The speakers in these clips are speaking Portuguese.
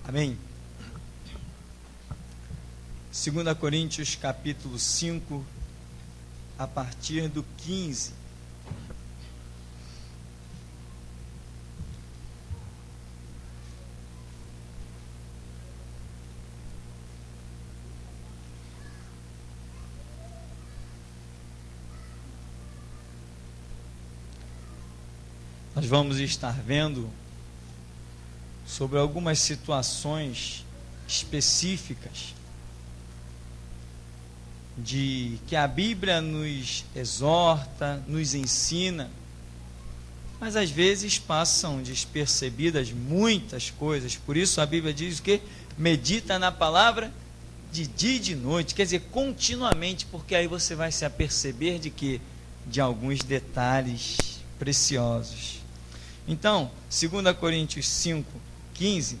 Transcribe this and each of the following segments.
Amém? 2 Coríntios capítulo 5, a partir do 15. Nós vamos estar vendo sobre algumas situações específicas de que a Bíblia nos exorta, nos ensina, mas às vezes passam despercebidas muitas coisas. Por isso a Bíblia diz que medita na palavra de dia e de noite, quer dizer, continuamente, porque aí você vai se aperceber de que de alguns detalhes preciosos. Então, 2 Coríntios 5, 15,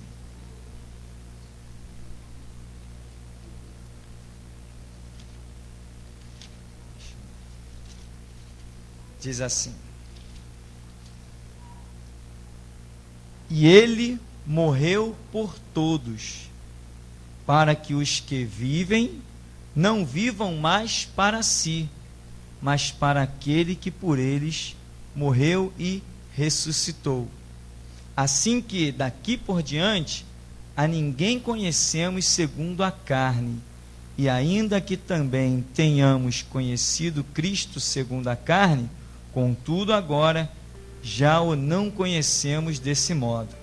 diz assim: e ele morreu por todos, para que os que vivem não vivam mais para si, mas para aquele que por eles morreu e ressuscitou. Assim que daqui por diante a ninguém conhecemos segundo a carne, e ainda que também tenhamos conhecido Cristo segundo a carne, contudo agora já o não conhecemos desse modo.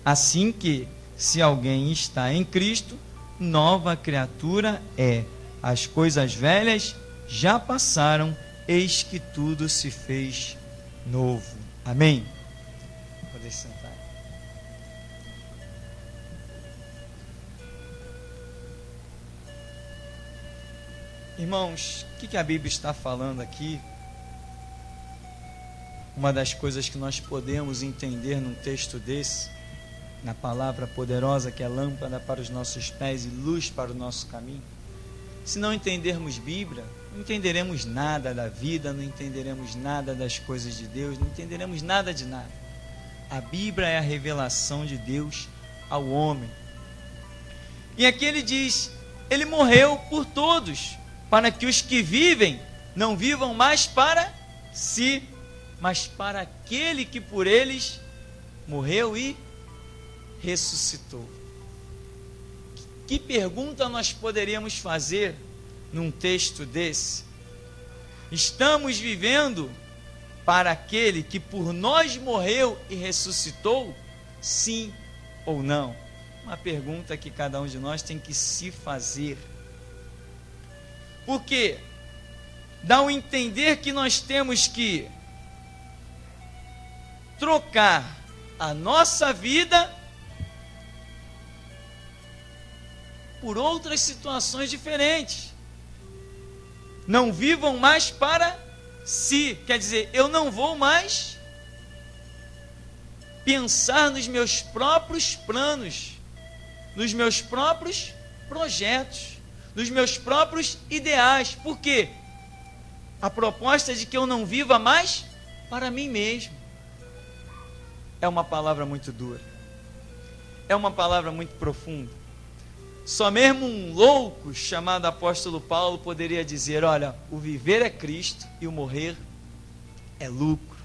Assim que, se alguém está em Cristo, nova criatura é. As coisas velhas já passaram, eis que tudo se fez novo. Amém? Pode sentar. Irmãos, o que a Bíblia está falando aqui? Uma das coisas que nós podemos entender num texto desse, na palavra poderosa que é lâmpada para os nossos pés e luz para o nosso caminho. Se não entendermos Bíblia, não entenderemos nada da vida, não entenderemos nada das coisas de Deus, não entenderemos nada de nada. A Bíblia é a revelação de Deus ao homem. E aqui ele diz, ele morreu por todos, para que os que vivem não vivam mais para si, mas para aquele que por eles morreu e ressuscitou. Que pergunta nós poderíamos fazer num texto desse? Estamos vivendo para aquele que por nós morreu e ressuscitou? Sim ou não? Uma pergunta que cada um de nós tem que se fazer. Porque dá a entender que nós temos que trocar a nossa vida por outras situações diferentes. Não vivam mais para si, quer dizer, eu não vou mais pensar nos meus próprios planos, nos meus próprios projetos, nos meus próprios ideais. Por quê? A proposta é de que eu não viva mais para mim mesmo. É uma palavra muito dura, é uma palavra muito profunda. Só mesmo um louco chamado apóstolo Paulo poderia dizer, olha, o viver é Cristo e o morrer é lucro.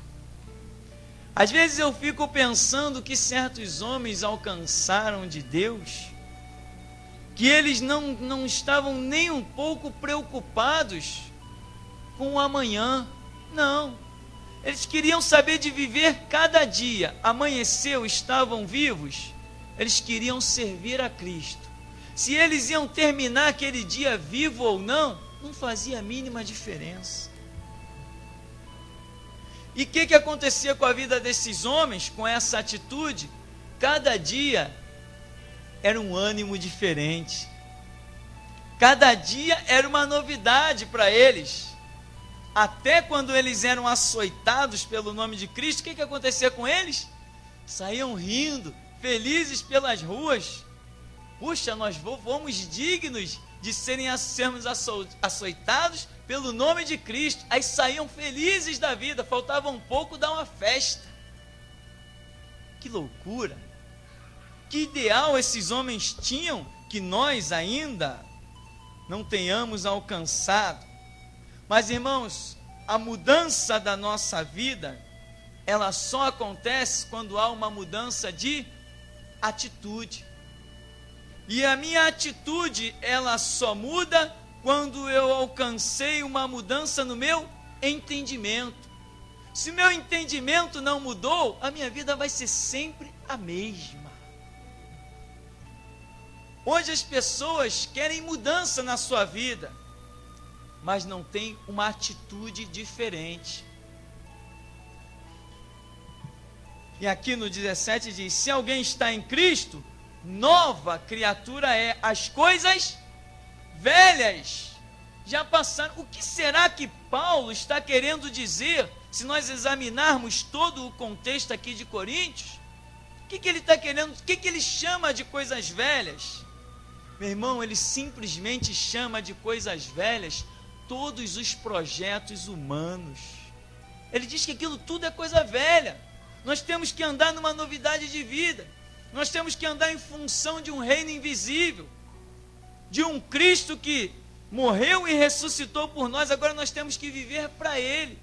Às vezes eu fico pensando que certos homens alcançaram de Deus, que eles não estavam nem um pouco preocupados com o amanhã. Não, eles queriam saber de viver cada dia. Amanheceu, estavam vivos, eles queriam servir a Cristo. Se eles iam terminar aquele dia vivo ou não, não fazia a mínima diferença. E o que acontecia com a vida desses homens, com essa atitude? Cada dia era um ânimo diferente. Cada dia era uma novidade para eles. Até quando eles eram açoitados pelo nome de Cristo, o que acontecia com eles? Saíam rindo, felizes pelas ruas. Puxa, nós fomos dignos de sermos açoitados pelo nome de Cristo. Aí saíam felizes da vida, faltava um pouco dar uma festa. Que loucura! Que ideal esses homens tinham que nós ainda não tenhamos alcançado. Mas, irmãos, a mudança da nossa vida, ela só acontece quando há uma mudança de atitude. E a minha atitude, ela só muda quando eu alcancei uma mudança no meu entendimento. Se meu entendimento não mudou, a minha vida vai ser sempre a mesma. Hoje as pessoas querem mudança na sua vida, mas não tem uma atitude diferente. E aqui no 17 diz: se alguém está em Cristo, nova criatura é, as coisas velhas já passaram. O que será que Paulo está querendo dizer, se nós examinarmos todo o contexto aqui de Coríntios? O que ele está querendo, o que ele chama de coisas velhas? Meu irmão, ele simplesmente chama de coisas velhas todos os projetos humanos. Ele diz que aquilo tudo é coisa velha. Nós temos que andar numa novidade de vida. Nós temos que andar em função de um reino invisível, de um Cristo que morreu e ressuscitou por nós. Agora nós temos que viver para Ele.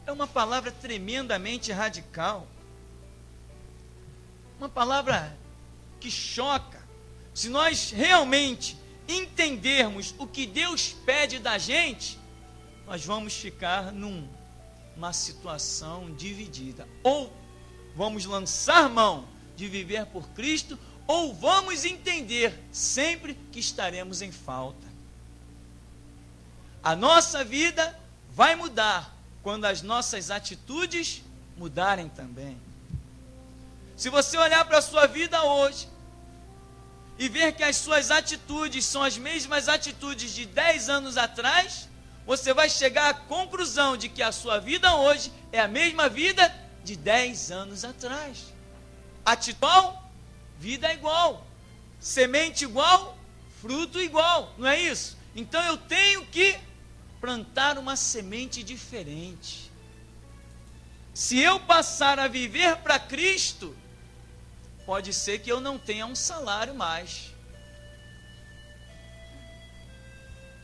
É uma palavra tremendamente radical, uma palavra que choca. Se nós realmente entendermos o que Deus pede da gente, nós vamos ficar numa situação dividida. Ou vamos lançar mão de viver por Cristo, ou vamos entender sempre que estaremos em falta. A nossa vida vai mudar quando as nossas atitudes mudarem também. Se você olhar para a sua vida hoje e ver que as suas atitudes são as mesmas atitudes de 10 anos atrás, você vai chegar à conclusão de que a sua vida hoje é a mesma vida de 10 anos atrás. Atitude igual, vida igual. Semente igual, fruto igual. Não é isso? Então eu tenho que plantar uma semente diferente. Se eu passar a viver para Cristo, pode ser que eu não tenha um salário mais,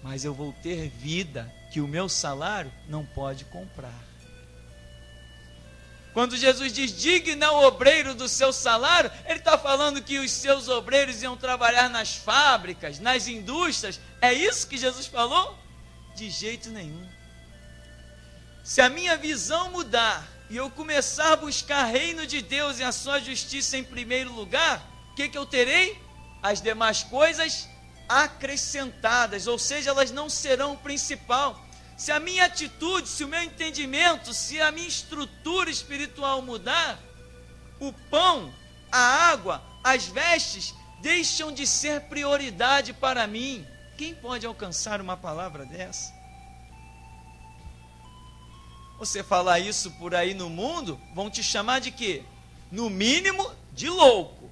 mas eu vou ter vida que o meu salário não pode comprar. Quando Jesus diz: digna o obreiro do seu salário, ele está falando que os seus obreiros iam trabalhar nas fábricas, nas indústrias. É isso que Jesus falou? De jeito nenhum. Se a minha visão mudar e eu começar a buscar o reino de Deus e a sua justiça em primeiro lugar, o que eu terei? As demais coisas acrescentadas, ou seja, elas não serão o principal. Se a minha atitude, se o meu entendimento, se a minha estrutura espiritual mudar, o pão, a água, as vestes deixam de ser prioridade para mim. Quem pode alcançar uma palavra dessa? Você falar isso por aí no mundo, vão te chamar de quê? No mínimo, de louco.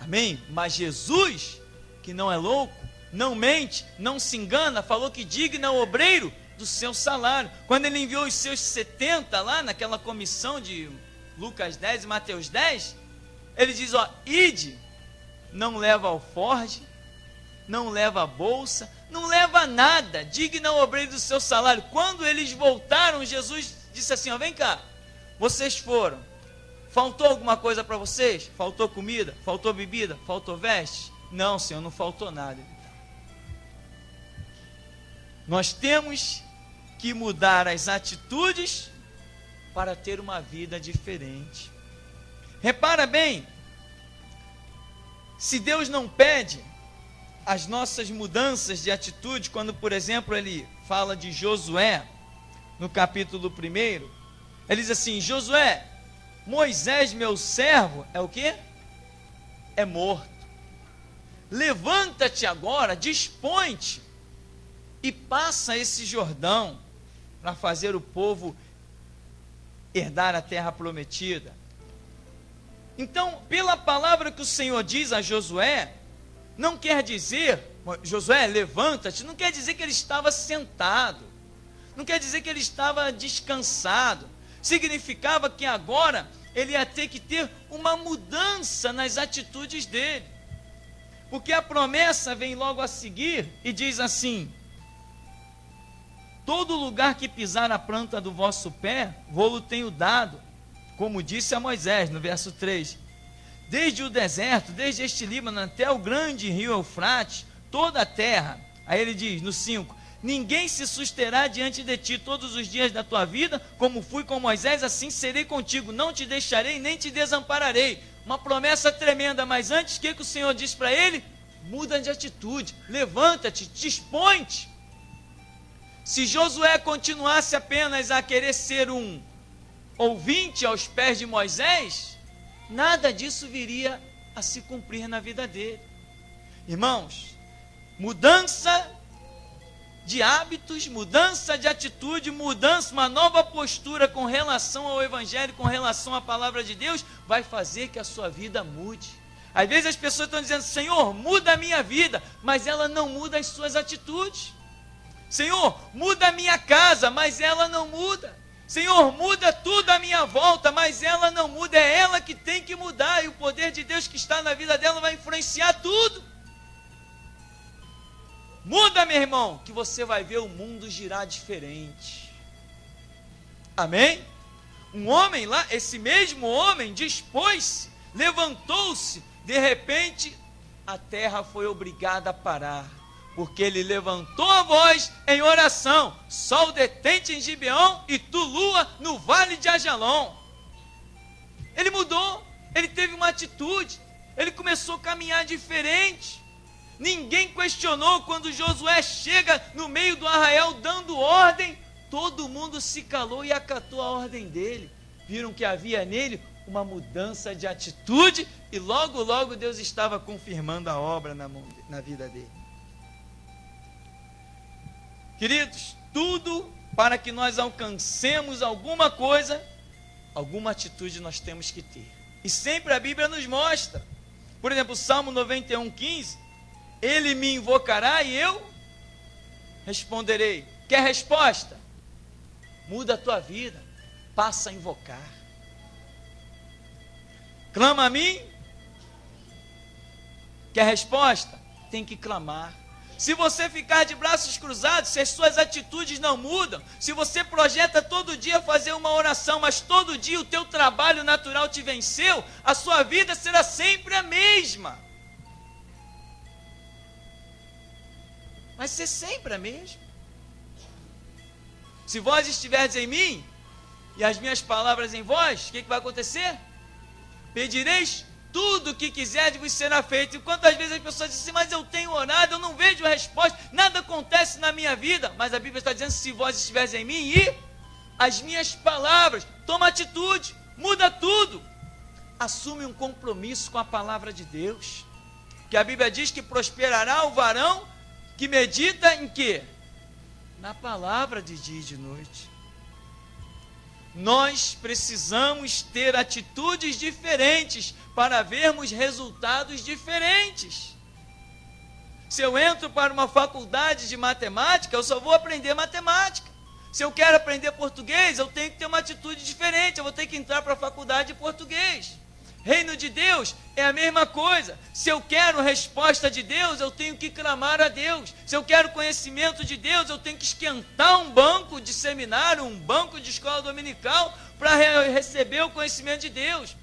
Amém? Mas Jesus, que não é louco, não mente, não se engana, falou que digna o obreiro do seu salário. Quando ele enviou os seus 70 lá naquela comissão de Lucas 10 e Mateus 10, ele diz: ó, ide, não leva alforje, não leva bolsa, não leva nada, digna o obreiro do seu salário. Quando eles voltaram, Jesus disse assim: ó, vem cá, vocês foram, faltou alguma coisa para vocês? Faltou comida? Faltou bebida? Faltou veste? Não, Senhor, não faltou nada. Nós temos que mudar as atitudes para ter uma vida diferente. Repara bem, se Deus não pede as nossas mudanças de atitude, quando, por exemplo, ele fala de Josué, no capítulo 1, ele diz assim: Josué, Moisés, meu servo, é o quê? É morto. Levanta-te agora, dispõe-te e passa esse Jordão para fazer o povo herdar a terra prometida. Então, pela palavra que o Senhor diz a Josué, não quer dizer, Josué, levanta-te, não quer dizer que ele estava sentado, não quer dizer que ele estava descansado. Significava que agora ele ia ter que ter uma mudança nas atitudes dele. Porque a promessa vem logo a seguir e diz assim: todo lugar que pisar a planta do vosso pé, vou-lo tenho dado, como disse a Moisés, no verso 3. Desde o deserto, desde este Líbano até o grande rio Eufrates, toda a terra. Aí ele diz, no 5, ninguém se susterá diante de ti todos os dias da tua vida, como fui com Moisés, assim serei contigo, não te deixarei, nem te desampararei. Uma promessa tremenda, mas antes, o que o Senhor diz para ele? Muda de atitude, levanta-te, dispõe-te. Se Josué continuasse apenas a querer ser um ouvinte aos pés de Moisés, nada disso viria a se cumprir na vida dele. Irmãos, mudança de hábitos, mudança de atitude, mudança, uma nova postura com relação ao Evangelho, com relação à palavra de Deus, vai fazer que a sua vida mude. Às vezes as pessoas estão dizendo, Senhor, muda a minha vida, mas ela não muda as suas atitudes. Senhor, muda a minha casa, mas ela não muda. Senhor, muda tudo à minha volta, mas ela não muda, é ela que tem que mudar, e o poder de Deus que está na vida dela vai influenciar tudo. Muda, meu irmão, que você vai ver o mundo girar diferente. Amém? Um homem lá, esse mesmo homem dispôs-se, levantou-se, de repente a terra foi obrigada a parar, porque ele levantou a voz em oração, sol detente em Gibeão e tu lua no vale de Ajalon. Ele mudou, ele teve uma atitude, ele começou a caminhar diferente. Ninguém questionou quando Josué chega no meio do arraial dando ordem, todo mundo se calou e acatou a ordem dele. Viram que havia nele uma mudança de atitude e logo, logo Deus estava confirmando a obra na vida dele. Queridos, tudo para que nós alcancemos alguma coisa, alguma atitude nós temos que ter. E sempre a Bíblia nos mostra. Por exemplo, Salmo 91:15, ele me invocará e eu responderei. Quer resposta? Muda a tua vida, passa a invocar. Clama a mim. Quer resposta? Tem que clamar. Se você ficar de braços cruzados, se as suas atitudes não mudam, se você projeta todo dia fazer uma oração, mas todo dia o teu trabalho natural te venceu, a sua vida será sempre a mesma. Vai ser sempre a mesma. Se vós estiverdes em mim, e as minhas palavras em vós, o que vai acontecer? Pedireis tudo o que quiserdes, vos será feito. E quantas vezes as pessoas dizem assim, mas eu tenho orado, eu não vejo a resposta, nada acontece na minha vida. Mas a Bíblia está dizendo, se vós estiveres em mim e as minhas palavras, toma atitude, muda tudo. Assume um compromisso com a palavra de Deus. Que a Bíblia diz que prosperará o varão que medita em quê? Na palavra de dia e de noite. Nós precisamos ter atitudes diferentes para vermos resultados diferentes. Se eu entro para uma faculdade de matemática, eu só vou aprender matemática. Se eu quero aprender português, eu tenho que ter uma atitude diferente, eu vou ter que entrar para a faculdade de português. Reino de Deus é a mesma coisa. Se eu quero resposta de Deus, eu tenho que clamar a Deus. Se eu quero conhecimento de Deus, eu tenho que esquentar um banco de seminário, um banco de escola dominical, para receber o conhecimento de Deus.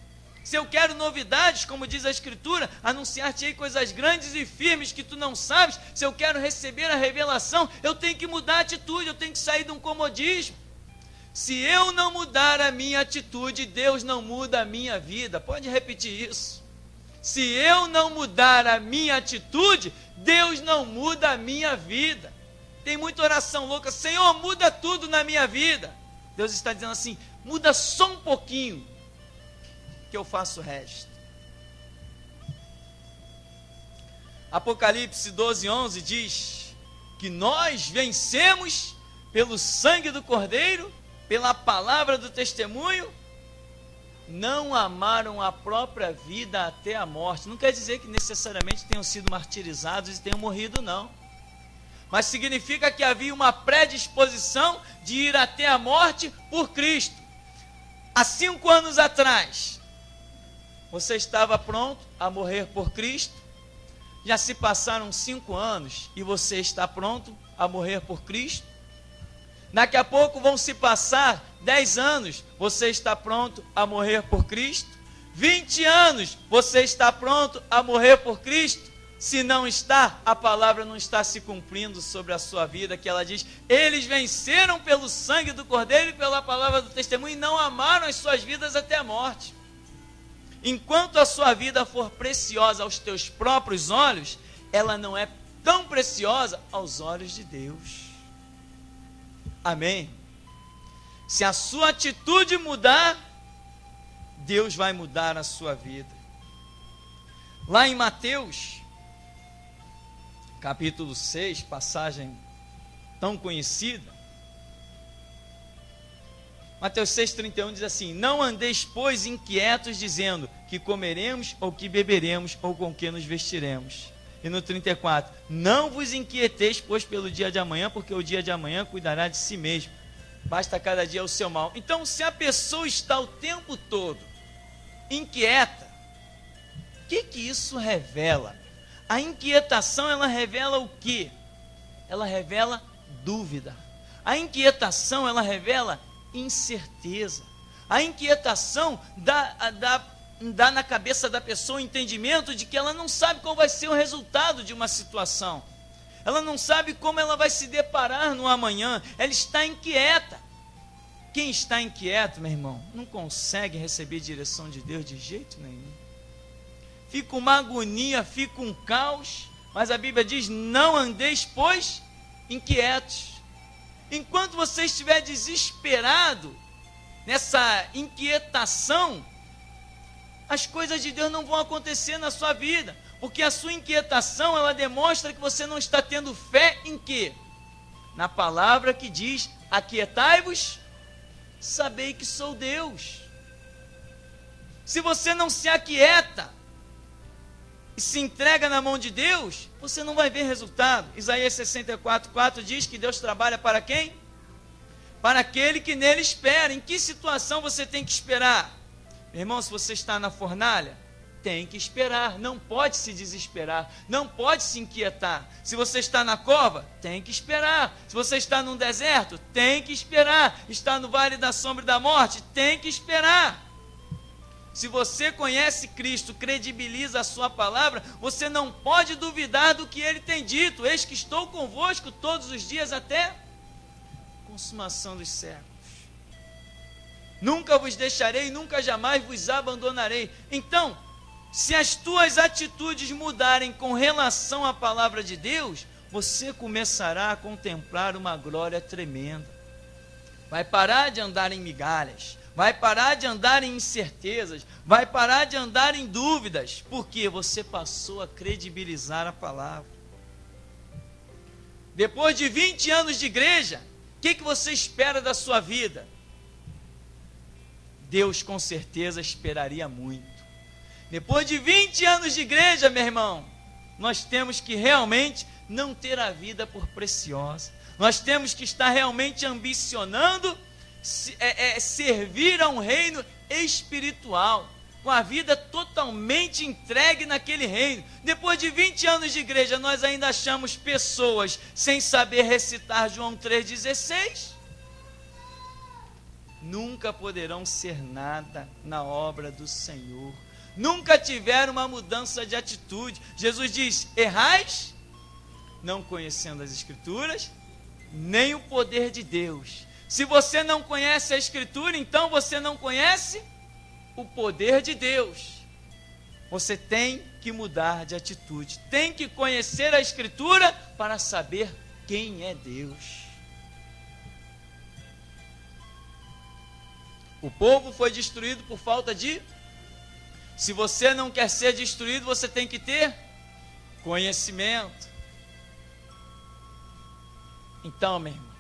Se eu quero novidades, como diz a Escritura, anunciar-te-ei coisas grandes e firmes que tu não sabes. Se eu quero receber a revelação, eu tenho que mudar a atitude, eu tenho que sair de um comodismo. Se eu não mudar a minha atitude, Deus não muda a minha vida. Pode repetir isso. Se eu não mudar a minha atitude, Deus não muda a minha vida. Tem muita oração louca, Senhor, muda tudo na minha vida. Deus está dizendo assim, muda só um pouquinho, que eu faço o resto. Apocalipse 12:11 diz que nós vencemos pelo sangue do Cordeiro, pela palavra do testemunho, não amaram a própria vida até a morte. Não quer dizer que necessariamente tenham sido martirizados e tenham morrido, não. Mas significa que havia uma predisposição de ir até a morte por Cristo. há 5 anos atrás, você estava pronto a morrer por Cristo? Já se passaram 5 anos e você está pronto a morrer por Cristo? Daqui a pouco vão se passar 10 anos, você está pronto a morrer por Cristo? 20 anos, você está pronto a morrer por Cristo? Se não está, a palavra não está se cumprindo sobre a sua vida, que ela diz, eles venceram pelo sangue do Cordeiro e pela palavra do testemunho e não amaram as suas vidas até a morte. Enquanto a sua vida for preciosa aos teus próprios olhos, ela não é tão preciosa aos olhos de Deus. Amém? Se a sua atitude mudar, Deus vai mudar a sua vida. Lá em Mateus, capítulo 6, passagem tão conhecida, Mateus 6,31 diz assim, não andeis, pois, inquietos, dizendo, que comeremos, ou que beberemos, ou com que nos vestiremos. E no 34, não vos inquieteis, pois, pelo dia de amanhã, porque o dia de amanhã cuidará de si mesmo. Basta cada dia o seu mal. Então, se a pessoa está o tempo todo inquieta, o que isso revela? A inquietação, ela revela o quê? Ela revela dúvida. A inquietação, ela revela incerteza. A inquietação dá na cabeça da pessoa o entendimento de que ela não sabe qual vai ser o resultado de uma situação. Ela não sabe como ela vai se deparar no amanhã. Ela está inquieta. Quem está inquieto, meu irmão, não consegue receber direção de Deus de jeito nenhum. Fica uma agonia, fica um caos. Mas a Bíblia diz, não andeis, pois, inquietos. Enquanto você estiver desesperado, nessa inquietação, as coisas de Deus não vão acontecer na sua vida, porque a sua inquietação, ela demonstra que você não está tendo fé em quê? Na palavra que diz, aquietai-vos, sabei que sou Deus. Se você não se aquieta, e se entrega na mão de Deus, você não vai ver resultado. Isaías 64,4 diz que Deus trabalha para quem? Para aquele que nele espera. Em que situação você tem que esperar? Meu irmão, se você está na fornalha, tem que esperar, não pode se desesperar, não pode se inquietar. Se você está na cova, tem que esperar. Se você está num deserto, tem que esperar. Está no vale da sombra e da morte, tem que esperar. Se você conhece Cristo, credibiliza a sua palavra, você não pode duvidar do que Ele tem dito. Eis que estou convosco todos os dias até a consumação dos séculos. Nunca vos deixarei, nunca jamais vos abandonarei. Então, se as tuas atitudes mudarem com relação à palavra de Deus, você começará a contemplar uma glória tremenda. Vai parar de andar em migalhas. Vai parar de andar em incertezas, vai parar de andar em dúvidas, porque você passou a credibilizar a palavra. Depois de 20 anos de igreja, o que você espera da sua vida? Deus com certeza esperaria muito. Depois de 20 anos de igreja, meu irmão, nós temos que realmente não ter a vida por preciosa. Nós temos que estar realmente ambicionando servir a um reino espiritual, com a vida totalmente entregue naquele reino. Depois de 20 anos de igreja, nós ainda achamos pessoas sem saber recitar João 3,16. Nunca poderão ser nada na obra do Senhor. Nunca tiveram uma mudança de atitude. Jesus diz, errais, não conhecendo as Escrituras, nem o poder de Deus. Se você não conhece a Escritura, então você não conhece o poder de Deus. Você tem que mudar de atitude. Tem que conhecer a Escritura para saber quem é Deus. O povo foi destruído por falta de... Se você não quer ser destruído, você tem que ter conhecimento. Então, meu irmão,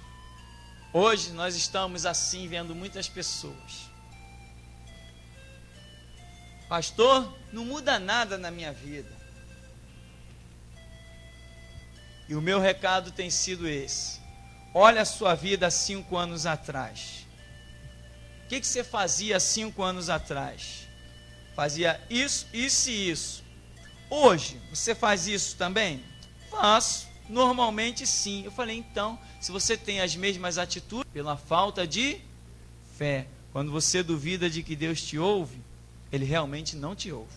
hoje nós estamos assim vendo muitas pessoas. Pastor, não muda nada na minha vida. E o meu recado tem sido esse. Olha a sua vida há 5 anos atrás. que você fazia 5 anos atrás? Fazia isso, isso e isso. Hoje, você faz isso também? Faço. Normalmente sim. Eu falei, então, se você tem as mesmas atitudes, pela falta de fé. Quando você duvida de que Deus te ouve, Ele realmente não te ouve.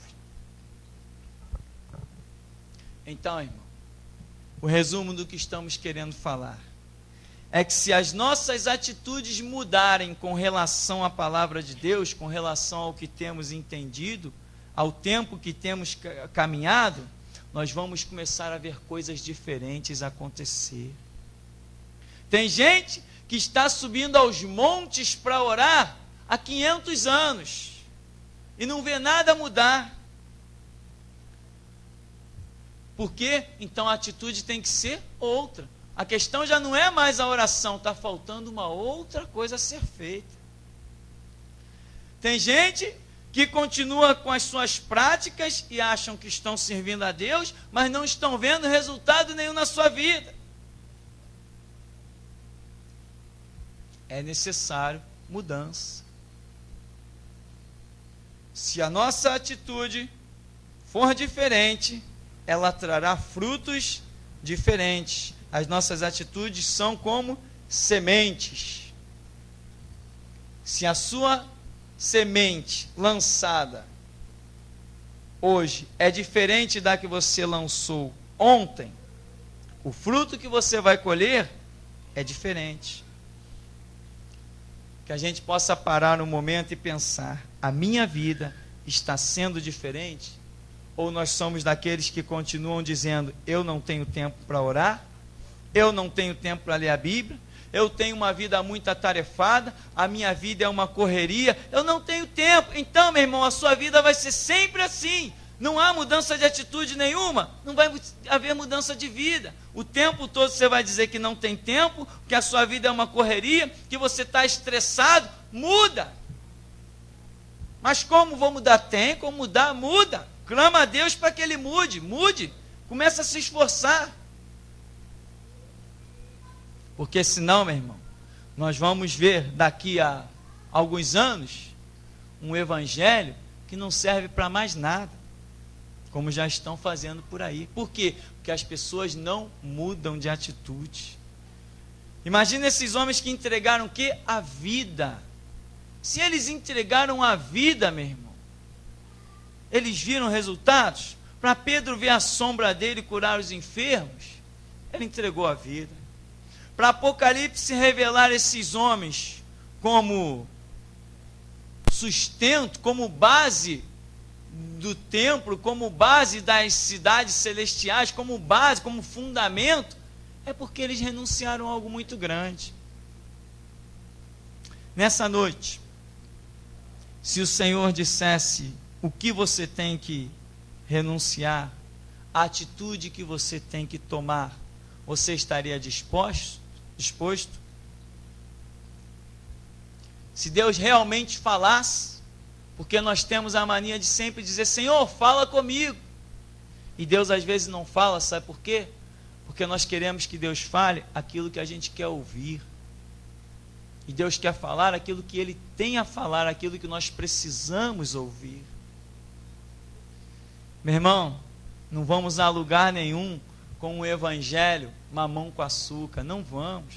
Então, irmão, o resumo do que estamos querendo falar é que se as nossas atitudes mudarem com relação à palavra de Deus, com relação ao que temos entendido, ao tempo que temos caminhado, nós vamos começar a ver coisas diferentes acontecer. Tem gente que está subindo aos montes para orar há 500 anos e não vê nada mudar. Por quê? Então a atitude tem que ser outra. A questão já não é mais a oração, está faltando uma outra coisa a ser feita. Tem gente que continua com as suas práticas e acham que estão servindo a Deus, mas não estão vendo resultado nenhum na sua vida. É necessário mudança. Se a nossa atitude for diferente, ela trará frutos diferentes. As nossas atitudes são como sementes. Se a sua semente lançada hoje é diferente da que você lançou ontem, o fruto que você vai colher é diferente. Que a gente possa parar um momento e pensar: a minha vida está sendo diferente? Ou nós somos daqueles que continuam dizendo: eu não tenho tempo para orar, eu não tenho tempo para ler a Bíblia, eu tenho uma vida muito atarefada, a minha vida é uma correria, eu não tenho tempo. Então, meu irmão, a sua vida vai ser sempre assim. Não há mudança de atitude nenhuma, não vai haver mudança de vida. O tempo todo você vai dizer que não tem tempo, que a sua vida é uma correria, que você está estressado. Muda. Mas como vou mudar? Tem como mudar? Muda. Clama a Deus para que Ele mude. Mude. Começa a se esforçar. Porque senão, meu irmão, nós vamos ver daqui a alguns anos um evangelho que não serve para mais nada, como já estão fazendo por aí. Por quê? Porque as pessoas não mudam de atitude. Imagina esses homens que entregaram o quê? A vida. Se eles entregaram a vida, meu irmão, eles viram resultados? Para Pedro ver a sombra dele curar os enfermos, ele entregou a vida. Para Apocalipse revelar esses homens como sustento, como base do templo, como base das cidades celestiais, como base, como fundamento, é porque eles renunciaram a algo muito grande. Nessa noite, se o Senhor dissesse o que você tem que renunciar, a atitude que você tem que tomar, você estaria disposto? Se Deus realmente falasse, porque nós temos a mania de sempre dizer: Senhor, fala comigo. E Deus às vezes não fala, sabe por quê? Porque nós queremos que Deus fale aquilo que a gente quer ouvir. E Deus quer falar aquilo que Ele tem a falar, aquilo que nós precisamos ouvir. Meu irmão, não vamos a lugar nenhum com o evangelho mamão com açúcar. Não vamos.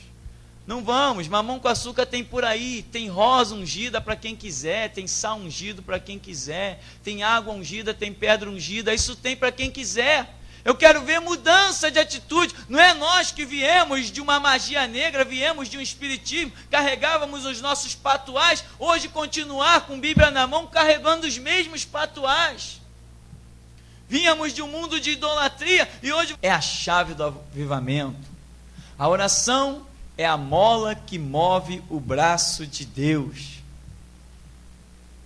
Não vamos. Mamão com açúcar tem por aí. Tem rosa ungida para quem quiser, tem sal ungido para quem quiser, tem água ungida, tem pedra ungida. Isso tem para quem quiser. Eu quero ver mudança de atitude. Não é nós que viemos de uma magia negra, viemos de um espiritismo, carregávamos os nossos patuais, hoje continuar com Bíblia na mão, carregando os mesmos patuais. Vínhamos de um mundo de idolatria e hoje é a chave do avivamento. A oração é a mola que move o braço de Deus.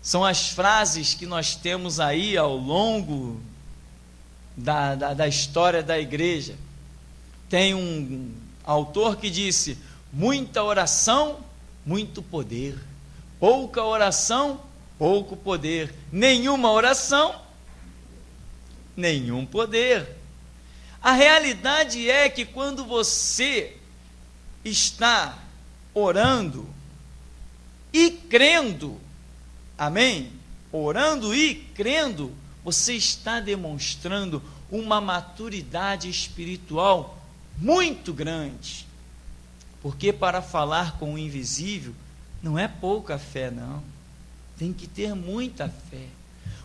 São as frases que nós temos aí ao longo da história da igreja. Tem um autor que disse: muita oração, muito poder. Pouca oração, pouco poder. Nenhuma oração, nenhum poder. A realidade é que quando você está orando, e crendo, amém? Orando e crendo, você está demonstrando uma maturidade espiritual muito grande. Porque para falar com o invisível, não é pouca fé, não. Tem que ter muita fé.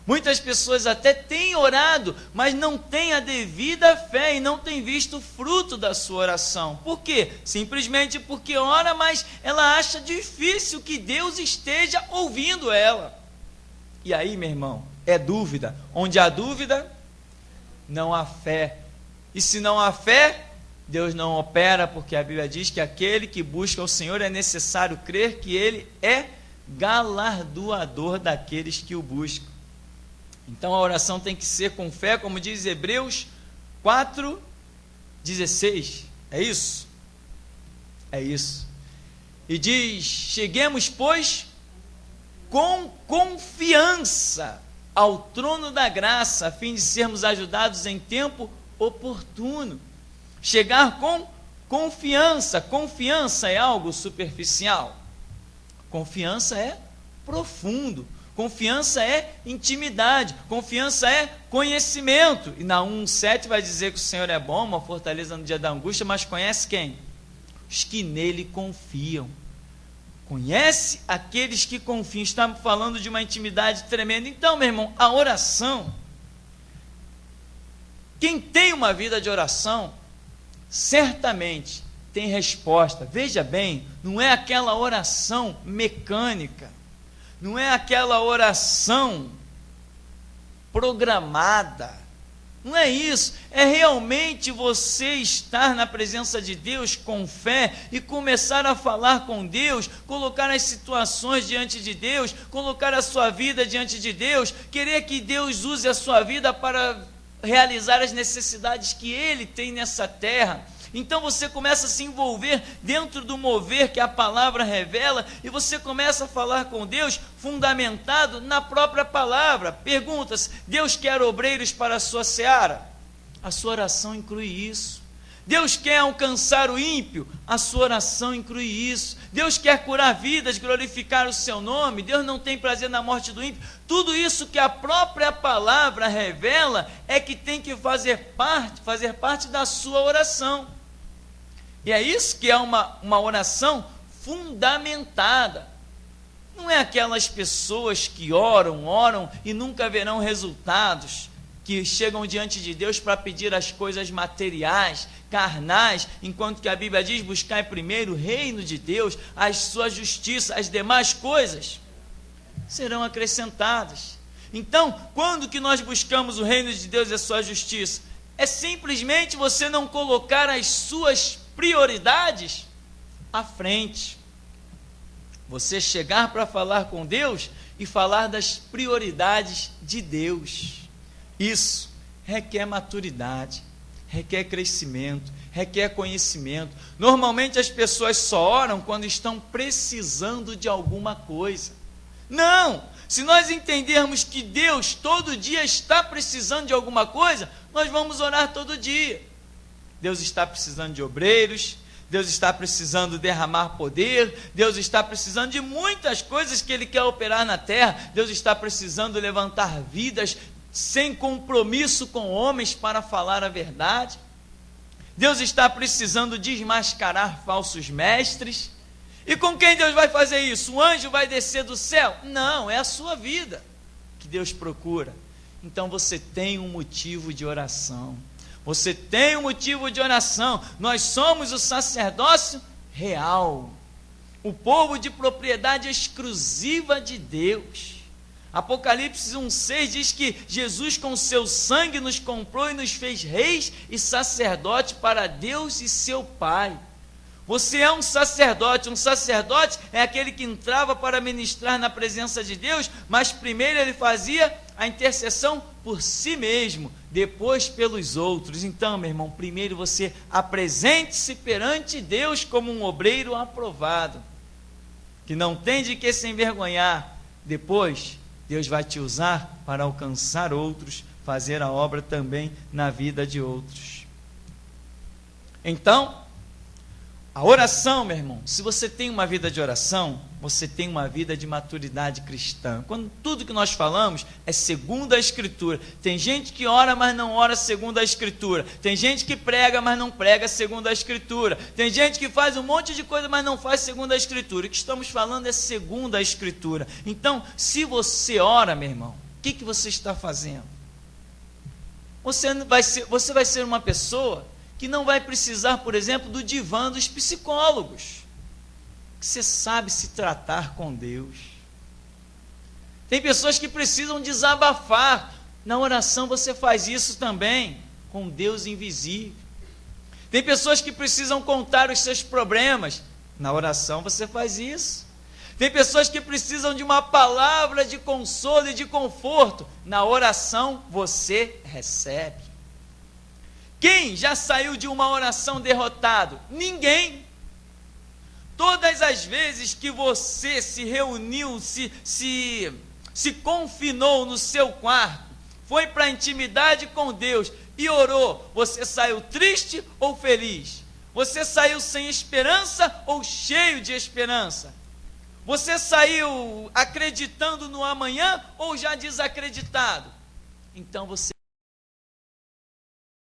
Muitas pessoas até têm orado, mas não têm a devida fé e não têm visto o fruto da sua oração. Por quê? Simplesmente porque ora, mas ela acha difícil que Deus esteja ouvindo ela. E aí, meu irmão, é dúvida. Onde há dúvida, não há fé. E se não há fé, Deus não opera, porque a Bíblia diz que aquele que busca o Senhor é necessário crer que Ele é galardoador daqueles que o buscam. Então a oração tem que ser com fé, como diz Hebreus 4:16. É isso? É isso. E diz: cheguemos, pois, com confiança ao trono da graça, a fim de sermos ajudados em tempo oportuno. Chegar com confiança. Confiança é algo superficial. Confiança é profundo. Confiança é intimidade. Confiança é conhecimento. E na 1:7 vai dizer que o Senhor é bom, uma fortaleza no dia da angústia, mas conhece quem? Os que nele confiam. Conhece aqueles que confiam. Estamos falando de uma intimidade tremenda. Então, meu irmão, a oração, quem tem uma vida de oração, certamente tem resposta. Veja bem, não é aquela oração mecânica, não é aquela oração programada, não é isso, é realmente você estar na presença de Deus com fé e começar a falar com Deus, colocar as situações diante de Deus, colocar a sua vida diante de Deus, querer que Deus use a sua vida para realizar as necessidades que Ele tem nessa terra. Então você começa a se envolver dentro do mover que a palavra revela, e você começa a falar com Deus fundamentado na própria palavra. Perguntas: Deus quer obreiros para a sua seara? A sua oração inclui isso. Deus quer alcançar o ímpio? A sua oração inclui isso. Deus quer curar vidas, glorificar o seu nome? Deus não tem prazer na morte do ímpio? Tudo isso que a própria palavra revela é que tem que fazer parte da sua oração. E é isso que é uma oração fundamentada. Não é aquelas pessoas que oram e nunca verão resultados, que chegam diante de Deus para pedir as coisas materiais, carnais, enquanto que a Bíblia diz: buscai primeiro o reino de Deus, a sua justiça, as demais coisas serão acrescentadas. Então, quando que nós buscamos o reino de Deus e a sua justiça? É simplesmente você não colocar as suas prioridades à frente. Você chegar para falar com Deus e falar das prioridades de Deus. Isso requer maturidade, requer crescimento, requer conhecimento. Normalmente as pessoas só oram quando estão precisando de alguma coisa. Não! Se nós entendermos que Deus todo dia está precisando de alguma coisa, nós vamos orar todo dia. Deus está precisando de obreiros, Deus está precisando derramar poder, Deus está precisando de muitas coisas que Ele quer operar na terra. Deus está precisando levantar vidas sem compromisso com homens para falar a verdade. Deus está precisando desmascarar falsos mestres. E com quem Deus vai fazer isso? Um anjo vai descer do céu? Não, é a sua vida que Deus procura. Então você tem um motivo de oração. Você tem um motivo de oração. Nós somos o sacerdócio real, o povo de propriedade exclusiva de Deus. Apocalipse 1:6 diz que Jesus com seu sangue nos comprou e nos fez reis e sacerdote para Deus e seu Pai. Você é um sacerdote é aquele que entrava para ministrar na presença de Deus, mas primeiro ele fazia a intercessão por si mesmo, depois pelos outros. Então, meu irmão, primeiro você apresente-se perante Deus como um obreiro aprovado, que não tem de que se envergonhar. Depois, Deus vai te usar para alcançar outros, fazer a obra também na vida de outros. Então, A oração, meu irmão, se você tem uma vida de oração, você tem uma vida de maturidade cristã. Quando tudo que nós falamos é segundo a Escritura. Tem gente que ora, mas não ora segundo a Escritura. Tem gente que prega, mas não prega segundo a Escritura. Tem gente que faz um monte de coisa, mas não faz segundo a Escritura. O que estamos falando é segundo a Escritura. Então, se você ora, meu irmão, o que você está fazendo? Você vai ser uma pessoa que não vai precisar, por exemplo, do divã dos psicólogos. Você sabe se tratar com Deus. Tem pessoas que precisam desabafar. Na oração você faz isso também, com Deus invisível. Tem pessoas que precisam contar os seus problemas. Na oração você faz isso. Tem pessoas que precisam de uma palavra de consolo e de conforto. Na oração você recebe. Quem já saiu de uma oração derrotado? Ninguém. Todas as vezes que você se reuniu, se confinou no seu quarto, foi para a intimidade com Deus e orou, você saiu triste ou feliz? Você saiu sem esperança ou cheio de esperança? Você saiu acreditando no amanhã ou já desacreditado? Então você